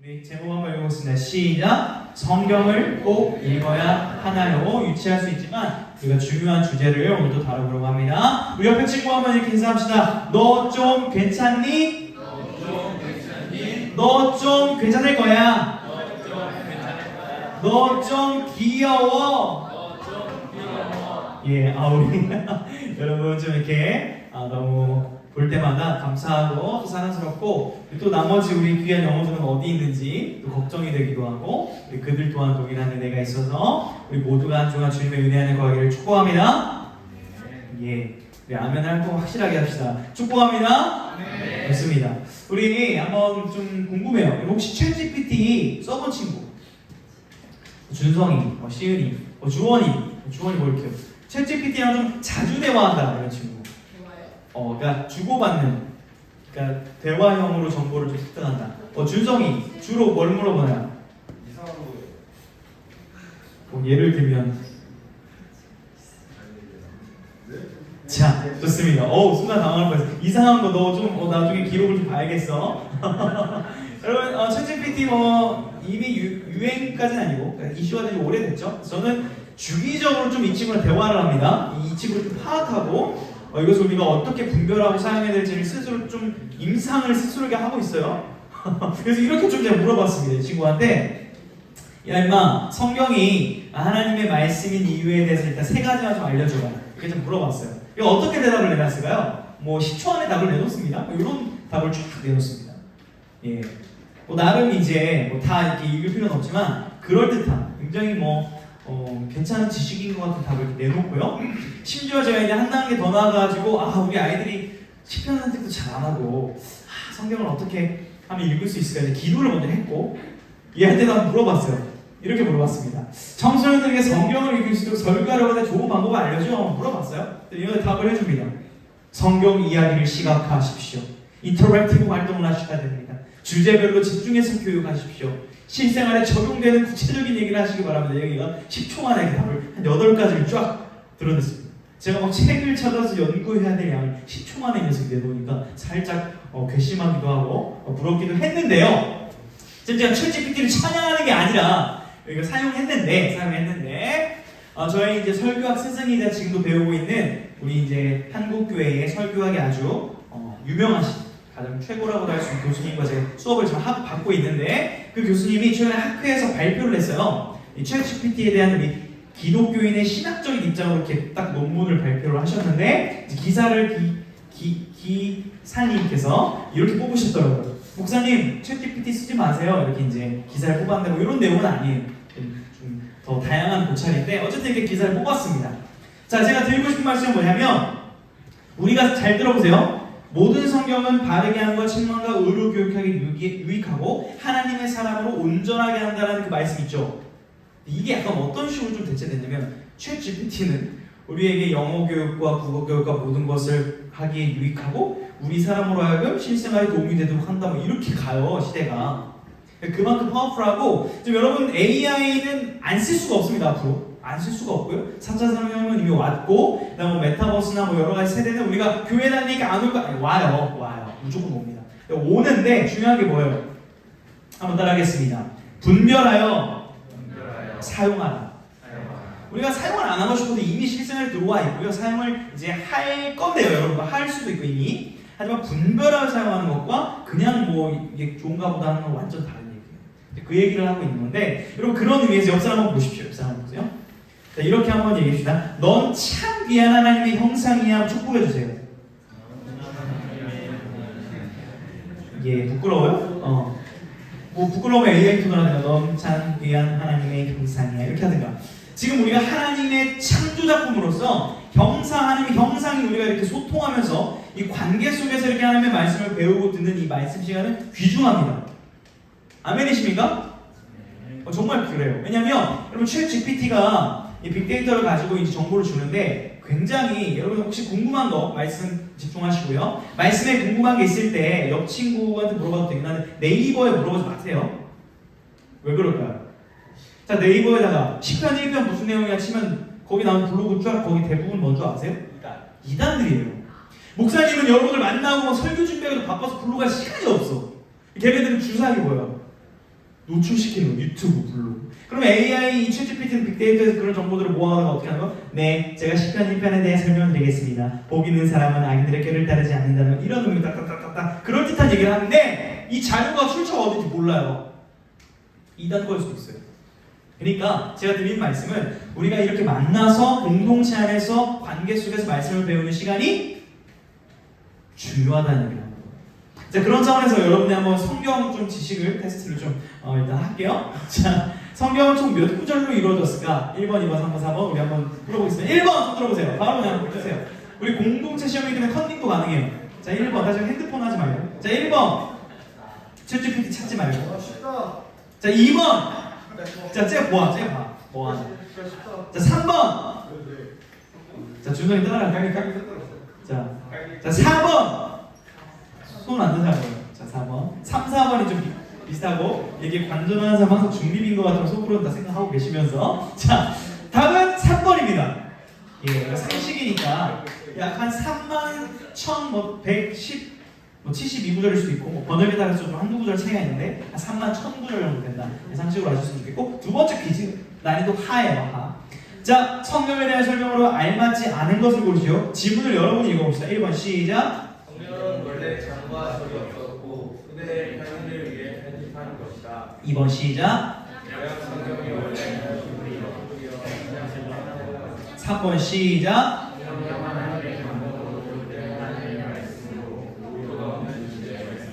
우리 제목 한번 읽어보겠습니다. 시작! 성경을 꼭 읽어야 하나요? 유치할 수 있지만 우리가 중요한 주제를 오늘도 다뤄보려고 합니다. 우리 옆에 친구 한번 이렇게 인사합시다. 너 좀 괜찮니? 너 좀 괜찮을 거야. 너 좀 귀여워. 예, 우리 여러분 좀 이렇게 너무 볼 때마다 감사하고 또 사랑스럽고 또 나머지 우리 귀한 영혼들은 어디 있는지 또 걱정이 되기도 하고 우리 그들 또한 동일한 은혜가 있어서 우리 모두가 한 주간 주님의 은혜 안에 거하기를 축복합니다. 예, 우리 아멘 할 거 확실하게 합시다. 축복합니다. 네. 좋습니다. 우리 한번 좀 궁금해요. 혹시 챗GPT 써본 친구? 준성이, 시은이, 주원이 뭐 이렇게 챗GPT랑 좀 자주 대화한다 이런 친구. 그러니까 주고받는, 그러니까 대화형으로 정보를 좀 습득한다. 준성이 주로 뭘 물어보냐? 이상한 거. 예를 들면, 자, 좋습니다. 순간 당황할 뻔했어. 이상한 거 너 좀 나중에 기록을 좀 봐야겠어. 여러분, 챗GPT 이미 유행까지는 아니고 그러니까 이슈가 된 지 오래됐죠. 저는 주기적으로 좀 이 친구랑 대화를 합니다. 이 친구를 좀 파악하고. 이것을 우리가 어떻게 분별하고 사용해야 될지를 스스로 좀 임상을 스스로에게 하고 있어요. 그래서 이렇게 좀 제가 물어봤습니다. 이 친구한테 야 임마 성경이 하나님의 말씀인 이유에 대해서 일단 세 가지만 좀 알려줘봐. 이렇게 좀 물어봤어요. 이거 어떻게 대답을 내놨을까요? 10초 안에 답을 내놓습니다. 이런 답을 쭉 내놓습니다. 예, 나름 이제 다 이렇게 읽을 필요는 없지만 그럴듯한 굉장히 괜찮은 지식인 것 같은 답을 내놓고요. 심지어 제가 이제 한 단계 더 나아가지고 우리 아이들이 시편 선택도 잘 안 하고 성경을 어떻게 하면 읽을 수 있을까 기도를 먼저 했고 얘한테도 한번 물어봤어요. 이렇게 물어봤습니다. 청소년들에게 성경을 읽을 수 있도록 설교하려고 하는 좋은 방법을 알려줘? 물어봤어요. 이거 답을 해줍니다. 성경 이야기를 시각화하십시오. 인터랙티브 활동을 하셔야 됩니다. 주제별로 집중해서 교육하십시오. 실생활에 적용되는 구체적인 얘기를 하시기 바랍니다. 여기가 10초 만에 답을 한 8가지를 쫙 드러냈습니다. 제가 책을 찾아서 연구해야 될 양을 10초 만에 이 녀석이 내놓으니까 살짝 괘씸하기도 하고 부럽기도 했는데요. 제가 챗GPT를 찬양하는 게 아니라 이거 사용했는데 저희 이제 설교학 스승이자 지금도 배우고 있는 우리 이제 한국교회의 설교학이 아주 유명하신 가장 최고라고 할 수 있는 교수님과 제가 수업을 좀 받고 있는데 그 교수님이 최근에 학회에서 발표를 했어요. 이 챗GPT에 대한 우리 기독교인의 신학적인 입장으로 이렇게 딱 논문을 발표를 하셨는데 기사를 기사님께서 이렇게 뽑으셨더라고요. 목사님 챗GPT 쓰지 마세요. 이렇게 이제 기사를 뽑았는데 이런 내용은 아니에요. 좀 더 다양한 고찰인데 어쨌든 이렇게 기사를 뽑았습니다. 자, 제가 드리고 싶은 말씀은 뭐냐면 우리가 잘 들어보세요. 모든 성경은 바르게 함과 책망과 의로 교육하기 유익하고 하나님의 사람으로 온전하게 한다는 그 말씀 있죠. 이게 약간 어떤 식으로 좀 대체됐냐면 챗GPT는 우리에게 영어 교육과 국어 교육과 모든 것을 하기에 유익하고 우리 사람으로 하여금 실생활에 도움이 되도록 한다 이렇게 가요 시대가. 그만큼 파워풀하고 지금 여러분 AI는 안 쓸 수가 없습니다. 앞으로 안 쓸 수가 없고요. 3차 산업혁명은 이미 왔고 그다음 메타버스나 여러 가지 세대는 우리가 교회 다니니까 안 올까? 아니, 와요. 무조건 옵니다. 오는데 중요한 게 뭐예요? 한번 따라하겠습니다. 분별하여 사용하라. 우리가 사용을 안 하고 싶어도 이미 실생활에 들어와 있고요. 사용을 이제 할 건데요. 여러분 할 수도 있고 이미. 하지만 분별하여 사용하는 것과 그냥 이게 좋은가 보다 하는 건 완전 다른 얘기예요. 그 얘기를 하고 있는 건데 여러분 그런 의미에서 역사를 한번 보십시오. 역사 한번 보세요. 자, 이렇게 한번 얘기합시다. 넌 참 귀한 하나님의 형상이야. 축복해 주세요. 예, 부끄러워요? 부끄러우면 AI 톤을 하든가 넌 참 귀한 하나님의 형상이야 이렇게 하든가. 지금 우리가 하나님의 창조작품으로서 하나님의 형상이 우리가 이렇게 소통하면서 이 관계 속에서 이렇게 하나님의 말씀을 배우고 듣는 이 말씀 시간은 귀중합니다. 아멘이십니까? 정말 그래요. 왜냐하면 여러분 챗GPT가 이 빅데이터를 가지고 이제 정보를 주는데 굉장히 여러분 혹시 궁금한 거 말씀 집중하시고요. 말씀에 궁금한 게 있을 때 옆 친구한테 물어봐도 되긴 한데 네이버에 물어보지 마세요. 왜 그럴까요? 자, 네이버에다가 시편 1편 무슨 내용이야 치면 거기 나오는 블로그 쫙 거기 대부분 뭔지 아세요? 이단들이에요. 목사님은 여러분을 만나고 설교 준비하기도 바빠서 블로그 할 시간이 없어. 걔네들은 주사기 뭐예요? 노출시키는 거, 유튜브, 블로그. 그럼 AI, 이 챗GPT는 빅데이터에서 그런 정보들을 모아가다가 어떻게 하는 거? 네, 제가 10편 1편에 대해 설명을 드리겠습니다. 복 있는 사람은 악인들의 꾀를 따르지 않는다는 이런 의미 딱딱딱딱 그럴듯한 얘기를 하는데 이 자료가 출처가 어딘지 몰라요. 이단거일 수도 있어요. 그러니까 제가 드린 말씀은 우리가 이렇게 만나서 공동체 안에서 관계 속에서 말씀을 배우는 시간이 중요하다는 얘기를 합니다. 자, 그런 차원에서 여러분이 한번 성경 좀 지식을 테스트를 좀 일단 할게요. 자, 성경은 총 몇 구절로 이루어졌을까? 1번, 2번, 3번, 4번 우리 한번 풀어보겠습니다. 1번 손 들어보세요. 바로 그냥 보세요. 우리 공동체 시험이기 때문에 컨닝도 가능해요. 자, 1번 다시 핸드폰 하지 말고. 자, 1번 챗GPT 찾지 말고. 자, 2번 자, 쟤 뭐야? 쟤 봐. 뭐하나? 자, 3번 자, 준성이 따라갈까? 자, 4번 손 안 드는 사람. 자, 4번 3, 4번이 좀 비슷하고 이게 관전하는 사람 항상 중립인 것 같아서 속으로는 다 생각하고 계시면서 자, 답은 3번입니다. 예, 상식이니까 약 한 31,110 72구절일 수도 있고 번역에 따라서 좀 한두 구절 차이가 있는데 한 31,000구절 정도 된다. 상식으로 아셨으면 좋겠고 두 번째 퀴즈 난이도 하예요. 하. 자, 성경에 대한 설명으로 알맞지 않은 것을 고르시오. 지문을 여러분이 읽어봅시다. 1번 시작. 성경은 원래 장과 절이 없었고 그들의 편의를 위해 편집한 것이다. 2번 시작. 성경이 원래 3번 시작.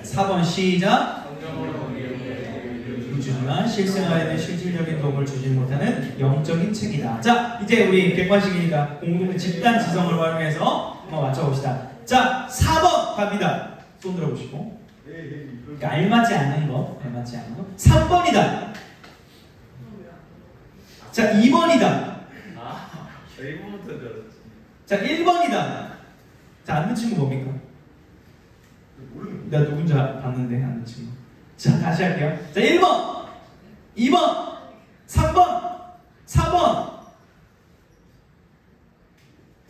4번 시작. 우주지만 실생활에는 실질적인 도움을 주지 못하는 영적인 책이다. 자, 이제 우리 객관식이니까 공동체 집단 지성을 활용해서 한번 맞춰봅시다. 자, 4번 갑니다. 손 들어보시고. 그러니까 알맞지 않는 거, 알맞지 않는 거. 3번이다. 자, 2번이다. 저희부터 들었지. 자, 1번이다. 자, 앉는 친구 뭡니까? 내가 누군지 봤는데 앉는 친구. 자, 다시 할게요. 자, 1번, 2번, 3번, 4번.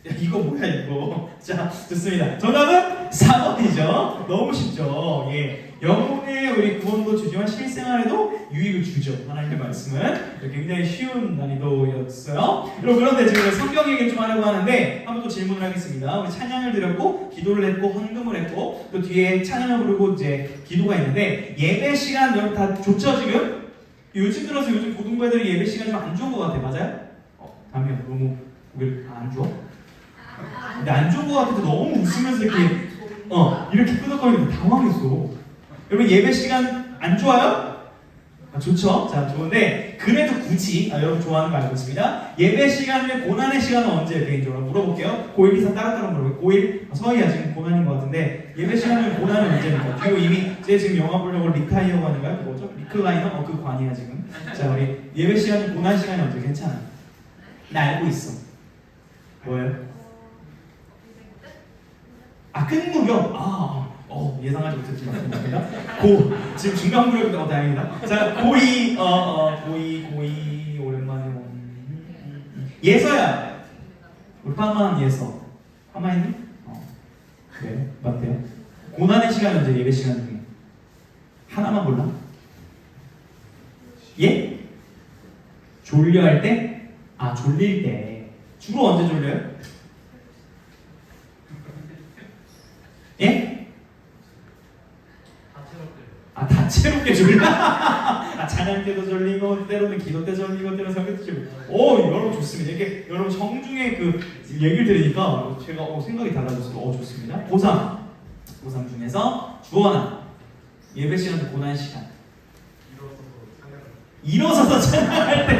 야, 이거 뭐야 이거. 자, 좋습니다. 정답은 4번이죠. 너무 쉽죠. 예. 영혼의 우리 구원도 주지만 실생활에도 유익을 주죠. 하나님의 말씀은 굉장히 쉬운 난이도였어요. 여러분, 그런데 지금 성경 얘기를 좀 하려고 하는데 한번 또 질문을 하겠습니다. 우리 찬양을 드렸고 기도를 했고 헌금을 했고 또 뒤에 찬양을 부르고 이제 기도가 있는데 예배 시간 여러분 다 좋죠 지금? 요즘 들어서 요즘 고등부 애들이 예배 시간 좀 안 좋은 것 같아. 맞아요? 다음이야. 너무 왜 안 좋아? 근데 안 좋은 것 같아도 너무 웃으면서 이렇게 이렇게 끄덕거리는데 당황했어. 여러분 예배 시간 안 좋아요? 좋죠? 자, 좋은데 그래도 굳이 여러분 좋아하는 거 알고 있습니다. 예배 시간이면 고난의 시간은 언제예요? 개인적으로 물어볼게요. 고1 기사 따로따로 물어볼게요. 고1 서희야 지금 고난인 것 같은데 예배 시간이면 고난은 언제입니까? 그리고 이미 제 지금 영화 보려고 리타이어 관인가요? 뭐죠? 리클라이너? 그 관이야 지금. 자, 우리 예배 시간이 고난 시간이 언제? 괜찮아. 나 알고 있어. 뭐예요? 끝무렵. 예상하지 못했지만 지금 중간 무렵인데 다행이다. 자, 고2 오랜만에 예서야. 우리 파마한 예서. 파마했니? 그래, 맞대요. 고난의 시간 언제? 예배 시간 중에 하나만 몰라? 예? 졸려할 때? 졸릴 때. 주로 언제 졸려요? 예? 다채롭게 졸려? 찬양 때도 졸리고, 때로는 기도 때 졸리고, 때로는 설교 때 졸리고. 여러분 좋습니다. 이렇게 여러분 성중의 그 얘기를 들으니까 제가 생각이 달라졌어요. 좋습니다. 고3 중에서 주원아 예배 시간도 고난 시간. 일어서서 찬양할 때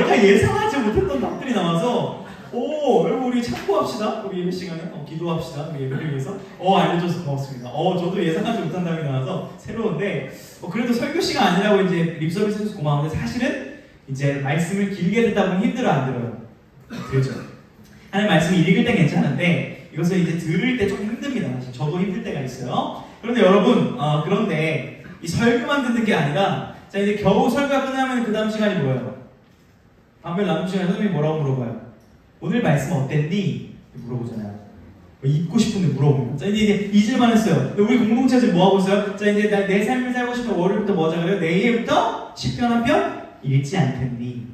내가 예상하지 못했던 답들이 나와서 여러분 우리 참고합시다. 우리 예배 시간에 기도합시다. 우리 예배를 위해서 알려줘서 고맙습니다. 저도 예상하지 못한 답이 나와서 새로운데 그래도 설교 시간 아니라고 이제 립서비스해서 고마운데 사실은 이제 말씀을 길게 듣다 보면 힘들어 안 들어요? 들죠. 하나님 말씀을 읽을 때 괜찮은데 이것을 이제 들을 때 좀 힘듭니다. 사실 저도 힘들 때가 있어요. 그런데 여러분 그런데 이 설교만 듣는 게 아니라 자 이제 겨우 설교가 끝나면 그 다음 시간이 뭐예요? 밤에 남은 시간에 선생님이 뭐라고 물어봐요? 오늘 말씀 어땠니? 물어보잖아요. 잊고 싶은데 물어보면. 자, 이제 잊을만 했어요. 우리 공동체 지금 뭐 하고 있어요? 자, 이제 내 삶을 살고 싶으면 월요일부터 뭐 하자 그래요? 내일부터 시편 한 편 읽지 않겠니?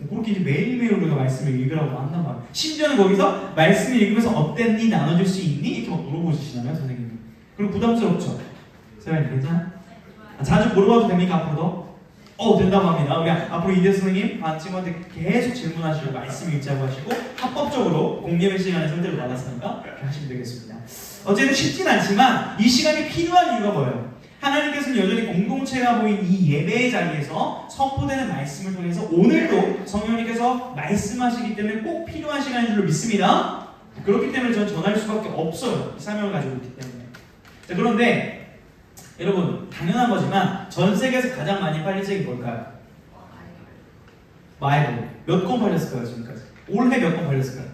그렇게 이제 매일매일 우리가 말씀을 읽으라고 한단 말이에요. 심지어는 거기서 말씀을 읽으면서 어땠니? 나눠줄 수 있니? 이렇게 막 물어보시잖아요, 선생님이. 그리고 부담스럽죠? 세연이 괜찮아? 자주 물어봐도 됩니까, 앞으로도? 된다고 합니다. 우리 앞으로 이대 선생님 반 친구한테 계속 질문하시고 말씀 읽자고 하시고 합법적으로 공예배 시간에 선택을 받았으니까 그렇게 하시면 되겠습니다. 어쨌든 쉽진 않지만 이 시간이 필요한 이유가 뭐예요? 하나님께서는 여전히 공동체가 모인 이 예배의 자리에서 선포되는 말씀을 통해서 오늘도 성령님께서 말씀하시기 때문에 꼭 필요한 시간인 줄로 믿습니다. 그렇기 때문에 저는 전할 수밖에 없어요. 이 사명을 가지고 있기 때문에. 자, 그런데 여러분 당연한 거지만 전 세계에서 가장 많이 팔린 책이 뭘까요? 바이블. 몇 권 팔렸을까요 지금까지? 올해 몇 권 팔렸을까요?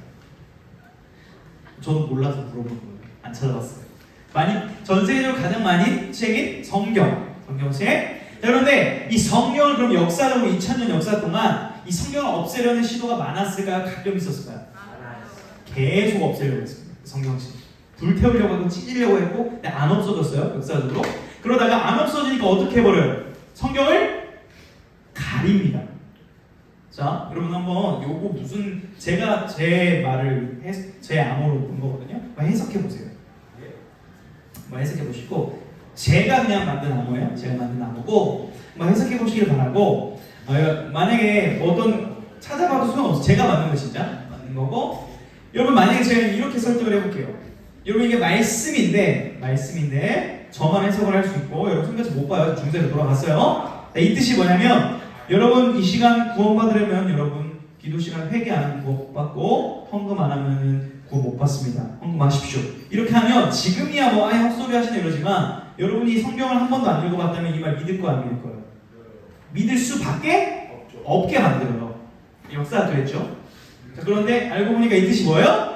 저도 몰라서 물어본 거예요. 안 찾아봤어요. 전 세계적으로 가장 많이 책인 성경책. 자, 그런데 이 성경을 그럼 역사적으로 2000년 역사 동안 이 성경을 없애려는 시도가 많았을까요? 가끔 있었을까요? 계속 없애려고 했습니다. 성경책. 불태우려고 하고 찢으려고 했고 근데 안 없어졌어요. 역사적으로. 그러다가 안 없어지니까 어떻게 해버려요? 성경을 가립니다. 자, 여러분 한번 요거 무슨 제가 제 말을 제 암호로 본 거거든요. 한번 해석해 보세요. 한번 해석해 보시고 제가 그냥 만든 암호예요. 제가 만든 암호고 한번 해석해 보시길 바라고 만약에 어떤 찾아봐도 소용없어. 제가 만든 거 진짜 만든 거고 여러분 만약에 제가 이렇게 설득을 해볼게요. 여러분 이게 말씀인데 저만 해석을 할 수 있고 여러분 손까지 못 봐요. 중세로 돌아갔어요. 이 뜻이 뭐냐면 여러분 이 시간 구원받으려면 여러분 기도 시간 회개 안 하면 구원 못 받고 헌금 안 하면 구원 못 받습니다. 헌금하십시오. 이렇게 하면 지금이야 뭐 아예 헛소리 하시네 이러지만 여러분이 성경을 한 번도 안 읽어봤다면 이 말 믿을 거야 안 믿을 거예요? 믿을 수밖에 없게 만들어요. 역사가 그랬죠. 자, 그런데 알고 보니까 이 뜻이 뭐예요?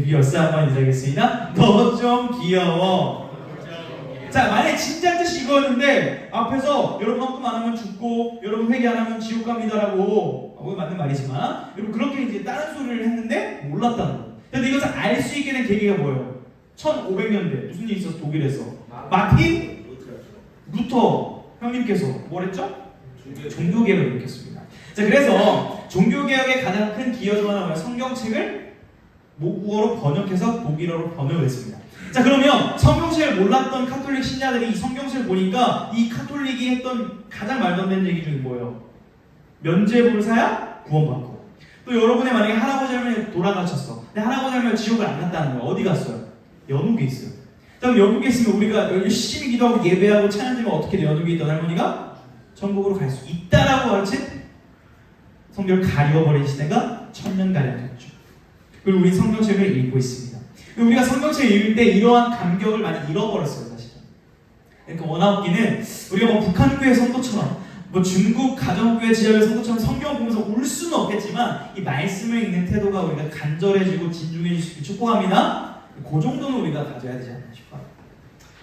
역사 한번 인사하겠습니다. 너 좀 귀여워. 자, 만약에 진짜 뜻이 이거였는데 앞에서 여러분 헌금 안 하면 죽고 여러분 회개 안 하면 지옥 갑니다라고 맞는 말이지만 여러분 그렇게 이제 다른 소리를 했는데 몰랐다는 거예요. 근데 이것을 알 수 있게 된 계기가 뭐예요? 1500년대 무슨 일이 있었어? 독일에서 마틴 루터 형님께서 뭘 했죠? 종교개혁을 일으켰습니다. 자, 그래서 종교개혁의 가장 큰 기여 중 하나가 성경책을 모국어로 번역해서 독일어로 번역을 했습니다. 자, 그러면 성경책을 몰랐던 카톨릭 신자들이 이 성경책을 보니까 이 카톨릭이 했던 가장 말도 안 되는 얘기 중에 뭐예요? 면죄부를 사야 구원받고 또 여러분의 만약에 할아버지 할머니 돌아가셨어. 근데 할아버지 할머니 지옥을 안 갔다는 거예요. 어디 갔어요? 연옥에 있어요. 그럼 연옥에 있으면 우리가 열심히 기도하고 예배하고 찬양드리면 어떻게 돼요? 연옥에 있던 할머니가 천국으로 갈 수 있다라고 가르친 성경을 가리워버린 시대가 천년가량 됐죠. 그리고 우리 성경책을 읽고 있습니다. 우리가 성경책을 읽을 때 이러한 감격을 많이 잃어버렸어요, 사실. 그러니까 원하옵기는 우리가 뭐 북한교회 선도처럼, 뭐 중국 가정교회 지하교회 선도처럼 성경을 보면서 울 수는 없겠지만 이 말씀을 읽는 태도가 우리가 간절해지고 진중해질 수 있게 축복합니다. 그 정도는 우리가 가져야 되지 않나 싶어요.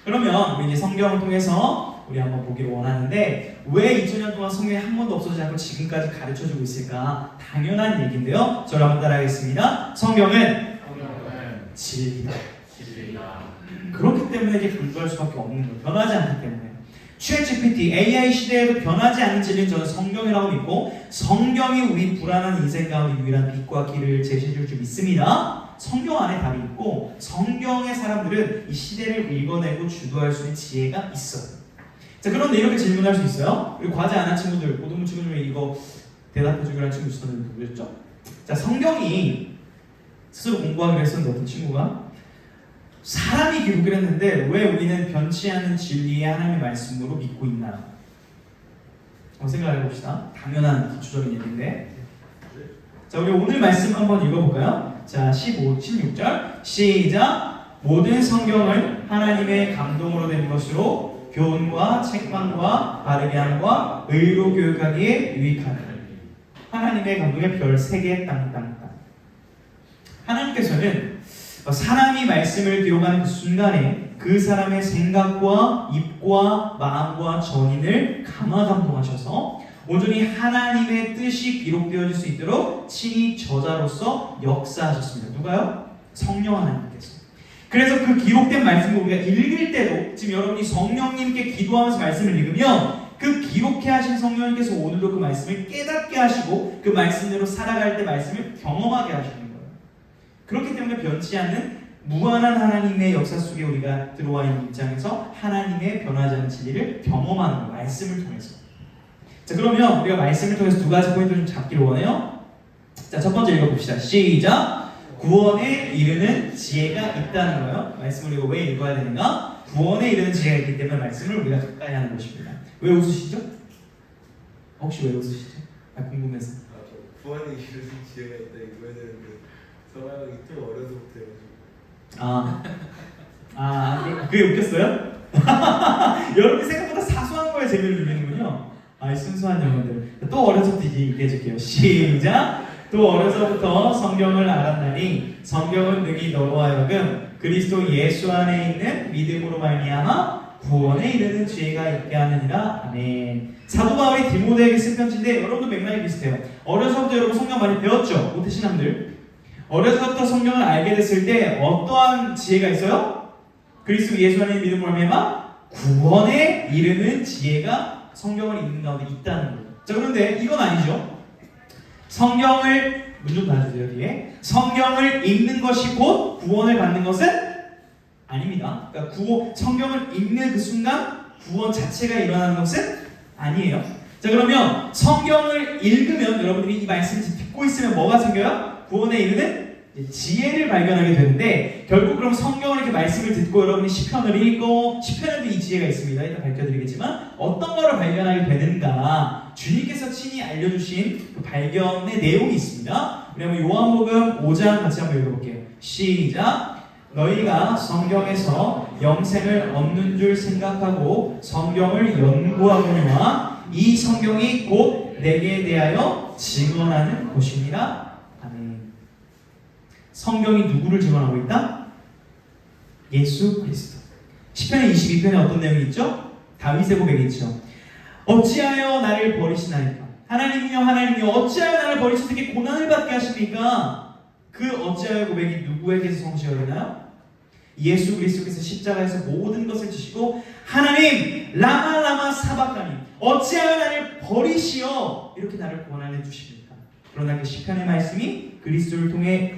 그러면 우리 이제 성경을 통해서 우리 한번 보기를 원하는데 왜 2000년 동안 성경이 한 번도 없어지지 않고 지금까지 가르쳐주고 있을까? 당연한 얘기인데요. 저를 한번 따라하겠습니다. 성경은 진리다. 그렇기 때문에 이게 불교할 수밖에 없는 거예요. 변하지 않기 때문에. ChatGPT, AI 시대에도 변하지 않는 진리는 저는 성경이라고 믿고 성경이 우리 불안한 인생 가운데 유일한 빛과 길을 제시해줄 줄 믿습니다. 성경 안에 답이 있고 성경의 사람들은 이 시대를 읽어내고 주도할 수 있는 지혜가 있어요. 자, 그런데 이렇게 질문할 수 있어요. 우리 과제 안 한 친구들, 고등부 친구 중에 이거 대답해 주기로 한 친구 있었는데 누구였죠? 자, 성경이 스스로 공부하기로 했었는데 어떤 친구가 사람이 기록을 했는데 왜 우리는 변치 않는 진리의 하나님의 말씀으로 믿고 있나? 한번 생각해 봅시다. 당연한 기초적인 얘기인데. 자, 우리 오늘 말씀 한번 읽어볼까요? 자, 16절 시작. 모든 성경을 하나님의 감동으로 된 것으로 교훈과 책망과 바르게 함과 의로 교육하기에 유익하다. 하나님의 감동의 별 3개 땅땅땅. 하나님께서는 사람이 말씀을 기록하는 그 순간에 그 사람의 생각과 입과 마음과 전인을 감화감동하셔서 온전히 하나님의 뜻이 기록되어질 수 있도록 친히 저자로서 역사하셨습니다. 누가요? 성령 하나님께서. 그래서 그 기록된 말씀을 우리가 읽을 때도 지금 여러분이 성령님께 기도하면서 말씀을 읽으면 그 기록해 하신 성령님께서 오늘도 그 말씀을 깨닫게 하시고 그 말씀대로 살아갈 때 말씀을 경험하게 하시는 거예요. 그렇기 때문에 변치 않는 무한한 하나님의 역사 속에 우리가 들어와 있는 입장에서 하나님의 변하지 않는 진리를 경험하는 거예요. 말씀을 통해서. 자, 그러면 우리가 말씀을 통해서 두 가지 포인트를 좀 잡기를 원해요. 자, 첫 번째 읽어봅시다. 시작! 구원에 이르는 지혜가 있다는 거예요. 말씀을 우리가 왜 읽어야 되는가? 구원에 이르는 지혜가 있기 때문에 말씀을 우리가 가까이 하는 것입니다. 왜 웃으시죠? 혹시 왜 웃으시죠? 궁금해서. 구원에 이르는 지혜가 있다 이거는 서양이 좀 어려서부터 그게 웃겼어요? 여러분이 생각보다 사소한 거에 재미를 느끼는군요. 순수한 영혼들. 또 어려서부터 얘기해줄게요. 시작! 또 어려서부터 성경을 알았나니 성경은 능히 너와 여러분 그리스도 예수 안에 있는 믿음으로 말미암아 구원에 이르는 지혜가 있게 하느니라. 아멘. 사도 바울이 디모데에게 쓴 편지인데 여러분도 맥락이 비슷해요. 어려서부터 여러분 성경 많이 배웠죠? 못하신 사람들. 어려서부터 성경을 알게 됐을 때 어떠한 지혜가 있어요? 그리스도 예수 안에 있는 믿음으로 말미암아 구원에 이르는 지혜가 성경을 읽는 가운데 있다는 거예요. 자, 그런데 이건 아니죠. 성경을 문 좀 닫아주세요. 뒤에 성경을 읽는 것이 곧 구원을 받는 것은 아닙니다. 그러니까 성경을 읽는 그 순간 구원 자체가 일어나는 것은 아니에요. 자, 그러면 성경을 읽으면 여러분들이 이 말씀을 듣고 있으면 뭐가 생겨요? 구원에 이르는 지혜를 발견하게 되는데 결국 그럼 성경을 이렇게 말씀을 듣고 여러분이 시편을 읽고 시편에도 이 지혜가 있습니다. 이따 밝혀드리겠지만 어떤 거를 발견하게 되는가 주님께서 친히 알려주신 그 발견의 내용이 있습니다. 우리 한번 요한복음 5장 같이 한번 읽어볼게요. 시작! 너희가 성경에서 영생을 얻는 줄 생각하고 성경을 연구하거니와 이 성경이 곧 내게 대하여 증언하는 것이니라. 성경이 누구를 증언하고 있다? 예수 그리스도. 시편 22편에 어떤 내용이 있죠? 다윗의 고백이 있죠. 어찌하여 나를 버리시나이까? 하나님이여 하나님이여 어찌하여 나를 버리셔서 이렇게 고난을 받게 하십니까? 그 어찌하여 고백이 누구에게서 성취가 되나요? 예수 그리스도께서 십자가에서 모든 것을 지시고 하나님 라마 라마 사박하니 어찌하여 나를 버리시어 이렇게 나를 고난해 주십니까? 그러나 그 시편의 말씀이 그리스도를 통해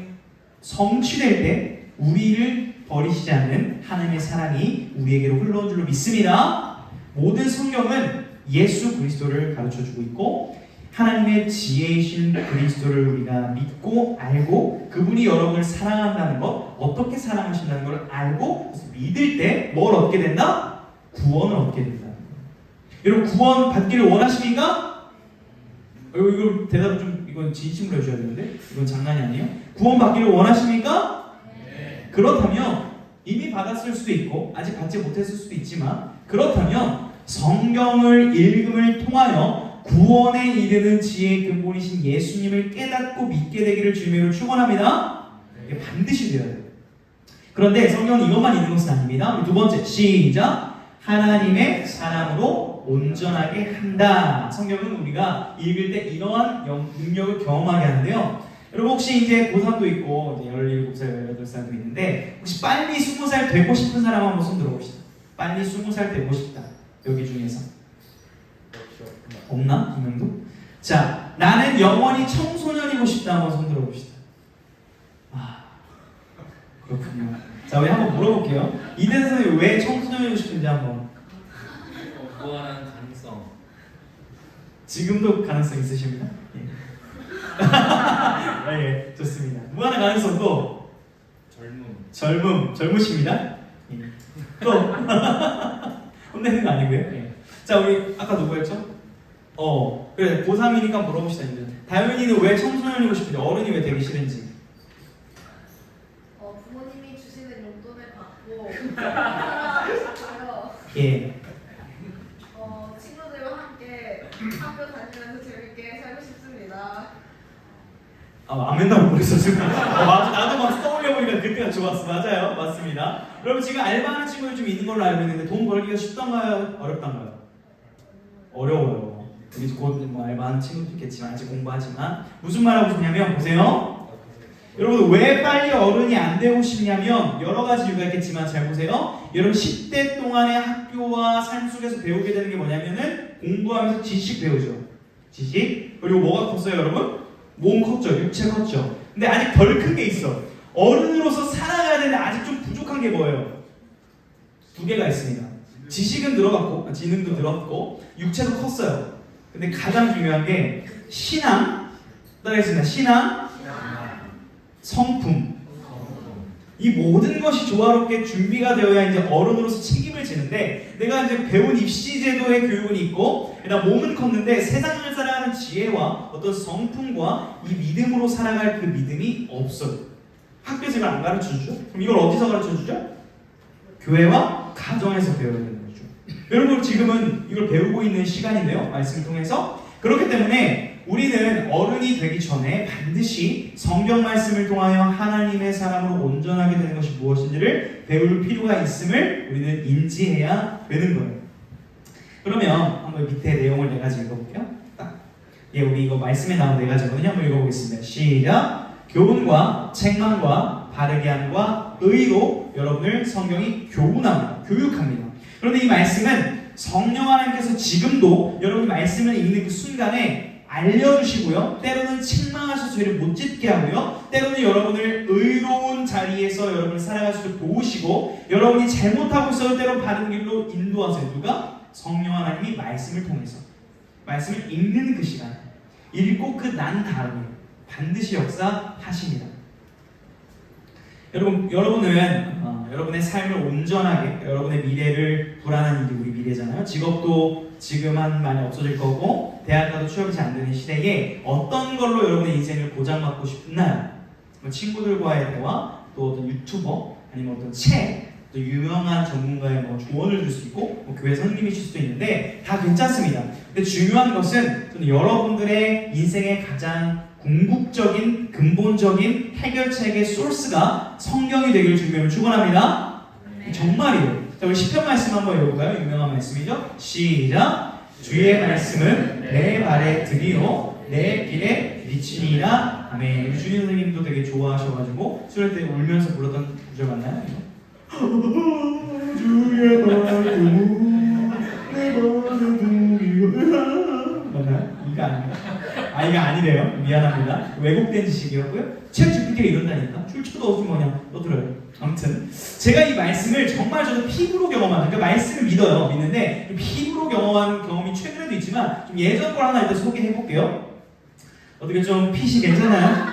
성취될 때 우리를 버리시지 않는 하나님의 사랑이 우리에게로 흘러온 줄로 믿습니다. 모든 성경은 예수 그리스도를 가르쳐주고 있고 하나님의 지혜이신 그리스도를 우리가 믿고 알고 그분이 여러분을 사랑한다는 것, 어떻게 사랑하신다는 걸 알고 믿을 때 뭘 얻게 된다? 구원을 얻게 된다. 여러분 구원 받기를 원하십니까? 이거 대답을 좀 이건 진심으로 해줘야 되는데 이건 장난이 아니에요. 구원 받기를 원하십니까? 네. 그렇다면 이미 받았을 수도 있고 아직 받지 못했을 수도 있지만 그렇다면 성경을 읽음을 통하여 구원에 이르는 지혜의 근본이신 예수님을 깨닫고 믿게 되기를 주님으로 축원합니다. 이게 반드시 되어야 돼요. 그런데 성경은 이것만 있는 것은 아닙니다. 우리 두 번째 시작! 하나님의 사랑으로 온전하게 한다. 성경은 우리가 읽을 때 이러한 능력을 경험하게 하는데요. 여러분 혹시 이제 고3도 있고 이제 17살, 18살도 있는데 혹시 빨리 20살 되고 싶은 사람 한번 손 들어봅시다. 빨리 20살 되고 싶다. 여기 중에서 없나? 한 명도? 자, 나는 영원히 청소년이고 싶다. 한번 손 들어봅시다. 그렇군요. 자, 우리 한번 물어볼게요. 이대선 선생님 왜 청소년이고 싶은지 한번. 무한한 가능성. 지금도 가능성 있으십니까? 예. 예, 좋습니다. 무한한 가능성도 젊으십니다. 예. 또 혼내는 거 아니고요. 예. 자, 우리 아까 누구였죠? 그래 고3이니까 물어봅시다. 이제 다현이는 왜 청소년이고 싶은지, 어른이 왜 되기 싫은지. 부모님이 주시는 용돈을 받고 살아가고 싶고요. 예. 친구들과 함께 학교 다니면서 재밌게 살고 싶습니다. 안 맨날 모르겠어 지금. 맞아, 나도 막 떠올려보니까 그때가 좋았어. 맞아요, 맞습니다. 여러분 지금 알바하는 친구들 좀 있는 걸로 알고 있는데 돈 벌기가 쉽던가요? 어렵던가요? 어려워요. 여기 곧 뭐 알바하는 친구도 있겠지만 아직 공부하지만 무슨 말 하고 싶냐면 보세요. 여러분 왜 빨리 어른이 안 되고 싶냐면 여러 가지 이유가 있겠지만 잘 보세요. 여러분 10대 동안의 학교와 삶 속에서 배우게 되는 게 뭐냐면은 공부하면서 지식 배우죠. 지식. 그리고 뭐가 컸어요 여러분? 몸 컸죠. 육체 컸죠. 근데 아직 덜 큰 게 있어. 어른으로서 살아가야 되는데 아직 좀 부족한 게 뭐예요? 두 개가 있습니다. 지식은 늘어갔고 지능도 늘었고 육체도 컸어요. 근데 가장 중요한 게 신앙 따라하겠습니다. 신앙, 성품. 이 모든 것이 조화롭게 준비가 되어야 이제 어른으로서 책임을 지는데 내가 이제 배운 입시 제도의 교육은 있고 나 몸은 컸는데 세상을 살아가는 지혜와 어떤 성품과 이 믿음으로 살아갈 그 믿음이 없어요. 학교에서 이걸 안 가르쳐 주죠? 그럼 이걸 어디서 가르쳐 주죠? 교회와 가정에서 배워야 되는 거죠. 여러분 지금은 이걸 배우고 있는 시간인데요. 말씀을 통해서. 그렇기 때문에 우리는 어른이 되기 전에 반드시 성경 말씀을 통하여 하나님의 사람으로 온전하게 되는 것이 무엇인지를 배울 필요가 있음을 우리는 인지해야 되는 거예요. 그러면 한번 밑에 내용을 네 가지 읽어볼게요. 우리 이거 말씀에 나온 네 가지거든요. 한번 읽어보겠습니다. 시작! 교훈과 책망과 바르게 함과 의로 여러분을 성경이 교훈합니다. 교육합니다. 그런데 이 말씀은 성령 하나님께서 지금도 여러분이 말씀을 읽는 그 순간에 알려주시고요. 때로는 책망하셔서 죄를 못 짓게 하고요. 때로는 여러분을 의로운 자리에서 여러분을 살아갈 수 있도록 도우시고 여러분이 잘못하고 있어도 때로는 바른 길로 인도하세요. 누가? 성령 하나님이 말씀을 통해서. 말씀을 읽는 그 시간. 읽고 그 난 다음에 반드시 역사하십니다. 여러분은 여러분의 삶을 온전하게 여러분의 미래를 불안한 일이 우리 미래잖아요. 직업도 지금 많이 없어질 거고 대학 가도 취업이 잘 안 되는 시대에 어떤 걸로 여러분의 인생을 보장받고 싶나요? 친구들과의 대화, 또 어떤 유튜버, 아니면 어떤 책, 또 유명한 전문가의 조언을 줄 수 있고 교회 선생님이실 수도 있는데 다 괜찮습니다. 근데 중요한 것은 저는 여러분들의 인생의 가장 궁극적인 근본적인 해결책의 소스가 성경이 되기를 주님을 축원합니다. 네. 정말이에요. 자, 우리 시편 말씀 한번 읽어볼까요? 유명한 말씀이죠. 시작. 주의 말씀은 내 발에 들이요 내 길에 비치니라. 아멘. 우리 주님 선생님도 되게 좋아하셔가지고 수련 때 울면서 불렀던 구절 맞나요? 주의 말씀은 내 발에 들이요. 맞나요? 이거 아닌가? 이거 아니래요. 미안합니다. 왜곡된 지식이었고요. 챗 GPT가 이런다니까. 출처도 없이 너 들어요. 아무튼 제가 이 말씀을 정말 저도 피부로 경험한, 그러니까 말씀을 믿는데 피부로 경험한 경험이 최근에도 있지만 좀 예전 걸 하나 일단 소개해 볼게요. 어떻게 좀 핏이 괜찮아요?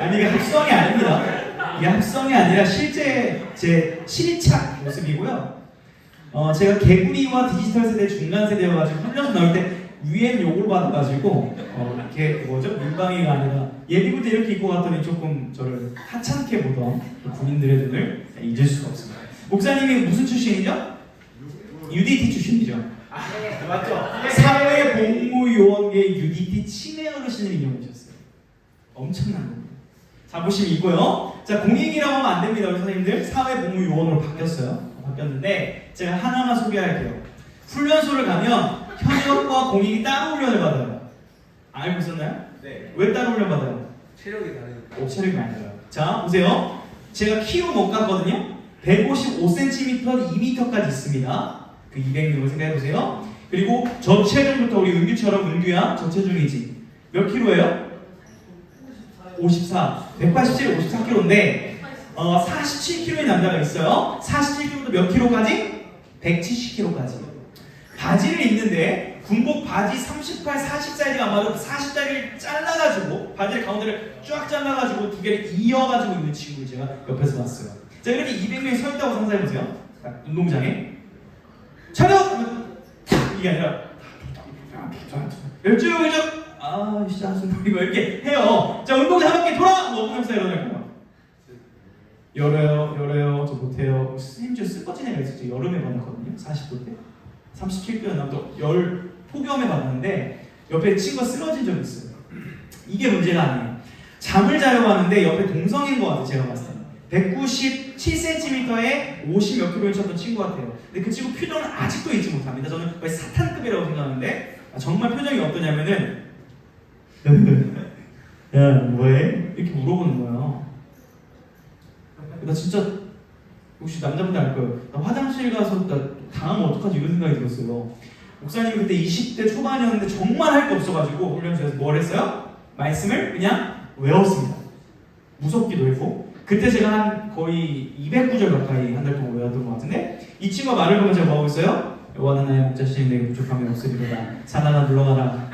아니 이게 합성이 아닙니다. 이게 합성이 아니라 실제 제 실착 모습이고요. 제가 개구리와 디지털 세대 중간 세대여가지고 훈련소 나올 때 위엔 욕을 받아가지고 이렇게 물방이가 아니라 예비군 때 이렇게 입고 갔더니 조금 저를 하찮게 보던 군인들의 눈을 잊을 수가 없습니다. 목사님이 무슨 출신이죠? UDT 출신이죠. 네, 맞죠? 사회복무요원계 UDT 치매 어르신을 인용하셨어요. 엄청난 겁니다. 자부심이 있고요. 자, 공익이라고 하면 안 됩니다, 우리 선생님들. 사회복무요원으로 바뀌었는데 제가 하나만 소개할게요. 훈련소를 가면 현역과 공익이 따로 훈련을 받아요. 알고 있었나요? 네. 왜 따로 훈련 받아요? 체력이 다르니까. 체력이 많이 들어요. 자, 보세요. 제가 키로 못 갔거든요. 155cm, 2m까지 있습니다. 그 200m를 생각해보세요. 그리고 저체중부터 우리 은규처럼 은규야 저체중이지. 몇 킬로예요? 54. 187, 54kg인데 47kg의 남자가 있어요. 47kg부터 몇 킬로까지? 170kg까지. 바지를 입는데 군복 바지 38, 40 사이즈가 안 맞아도 40짜리를 잘라가지고 바지를 가운데를 쫙 잘라가지고 두 개를 이어가지고 있는 친구를 제가 옆에서 봤어요. 자, 이렇게 200명이 서 있다고 상상해보세요. 운동장에 차렷! 이게 아니라 열중을쭉 짜증나 이거 이렇게 해요. 자, 운동장 한 바퀴 돌아! 뭐 하면서 이러는 거예요. 열어요 저 못해요. 심지어 쓰러진 애가 있었죠. 여름에 받았거든요. 40도 때 37도였나 폭염에 받았는데 옆에 친구가 쓰러진 적이 있어요. 이게 문제가 아니에요. 잠을 자려고 하는데 옆에 동성인 것 같아요. 제가 봤을 때 197cm에 50 몇 킬로를 쳤던 친구 같아요. 근데 그 친구 표정은 아직도 잊지 못합니다. 저는 거의 사탄급이라고 생각하는데 정말 표정이 어떠냐면은 야 뭐해? 이렇게 물어보는 거야. 나 진짜 혹시 남자분들 알 거예요. 나 화장실 가서 나 당하면 어떡하지 이런 생각이 들었어요. 목사님이 그때 20대 초반이었는데 정말 할 게 없어가지고 훈련소에서 뭘 했어요? 말씀을 그냥 외웠습니다. 무섭기도 했고 그때 제가 한 거의 200구절 가까이 한 달 동안 외웠던 것 같은데 이 친구가 말을 보면 제가 뭐하고 있어요? 여호와는 나의 목자시니 내게 부족함이 없으리로다. 사나나 물러가라.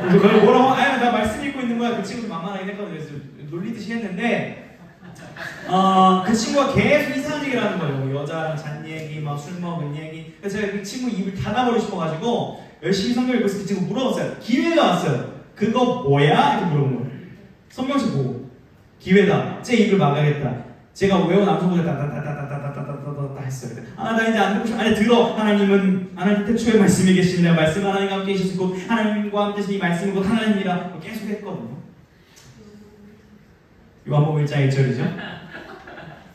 그래서 그걸 뭐라고? 나 말씀 읽고 있는 거야. 그 친구도 만만하긴 했거든요. 그래서 놀리듯이 했는데 그 친구가 계속 이상한 얘기를 하는 거예요. 여자랑 잔 얘기, 막 술 먹은 얘기. 그래서 제가 그 친구 입을 닫아버리고 싶어가지고 열심히 성경 읽고 있을 때 그 친구 물어봤어요. 기회가 왔어요. 그거 뭐야? 이렇게 물어본 거예요. 성경책 보고 기회다. 제 입을 막아야겠다. 제가 외운 암송구를 따따따따따따따따따따 했어요. 나 이제 안 듣고 싶어. 아니 들어. 하나님은 하나님 태초에 말씀이 계시니라. 말씀 하나님과 함께 계시고 하나님과 함께 계신 이 말씀은 곧 하나님이라. 계속 했거든요. 요한복음 1장 1절이죠.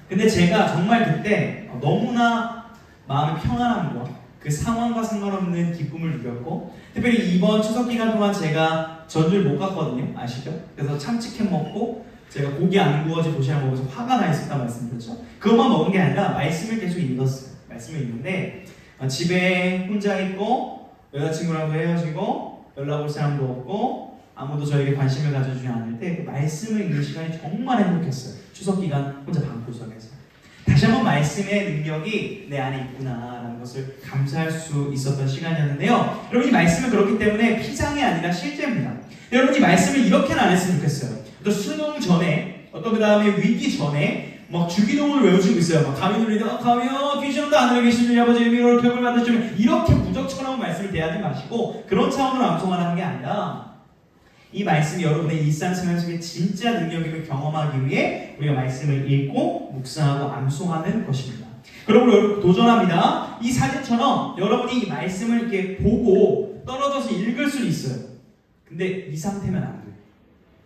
근데 제가 정말 그때 너무나 마음의 평안함과 그 상황과 상관없는 기쁨을 누렸고 특별히 이번 추석 기간 동안 제가 전주를 못 갔거든요. 아시죠? 그래서 참치캔 먹고 제가 고기 안 구워진 도시락 먹어서 화가 나 있었다 말씀드렸죠. 그것만 먹은 게 아니라 말씀을 계속 읽었어요. 말씀을 읽는데 집에 혼자 있고 여자친구랑도 헤어지고 연락 올 사람도 없고 아무도 저에게 관심을 가져주지 않을 때 그 말씀을 읽는 시간이 정말 행복했어요. 추석 기간 혼자 방구석에서 다시 한번 말씀의 능력이 내 안에 있구나라는 것을 감사할 수 있었던 시간이었는데요. 여러분 이 말씀은 그렇기 때문에 피장이 아니라 실제입니다. 여러분 이 말씀을 이렇게는 안 했으면 좋겠어요. 어떤 수능 전에 어떤 그 다음에 위기 전에 막 주기도문을 외워주고 있어요. 막 가면 울리다 가면 귀신도 하늘에 계시는 아버지 미로를 벽을 만드시면 이렇게 부적절한 말씀을 대하지 마시고 그런 차원으로 암송하라는 게 아니라 이 말씀이 여러분의 일상생활 속에 진짜 능력임을 경험하기 위해 우리가 말씀을 읽고 묵상하고 암송하는 것입니다. 그러므로 여러분 도전합니다. 이 사진처럼 여러분이 이 말씀을 이렇게 보고 떨어져서 읽을 수 있어요. 근데 이 상태면 안 돼요.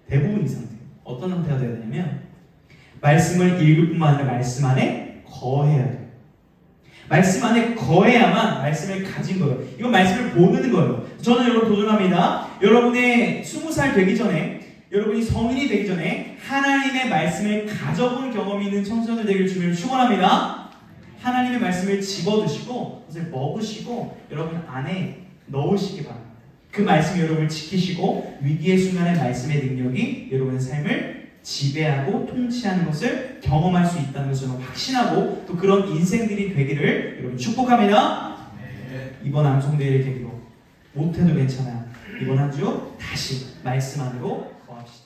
대부분 이 상태예요. 어떤 상태가 되어야 되냐면 말씀을 읽을 뿐만 아니라 말씀 안에 거해야 돼요. 말씀 안에 거해야만 말씀을 가진 거예요. 이건 말씀을 보는 거예요. 저는 여러분 도전합니다. 여러분의 20살 되기 전에 여러분이 성인이 되기 전에 하나님의 말씀을 가져본 경험이 있는 청소년들 되기를 주님을 축원합니다. 하나님의 말씀을 집어드시고 그것을 먹으시고 여러분 안에 넣으시기 바랍니다. 그 말씀이 여러분을 지키시고 위기의 순간에 말씀의 능력이 여러분의 삶을 지배하고 통치하는 것을 경험할 수 있다는 것을 확신하고 또 그런 인생들이 되기를 여러분 축복합니다. 이번 암송대회를 계기로 못해도 괜찮아요. 이번 한 주 다시 말씀 안으로 거합시다.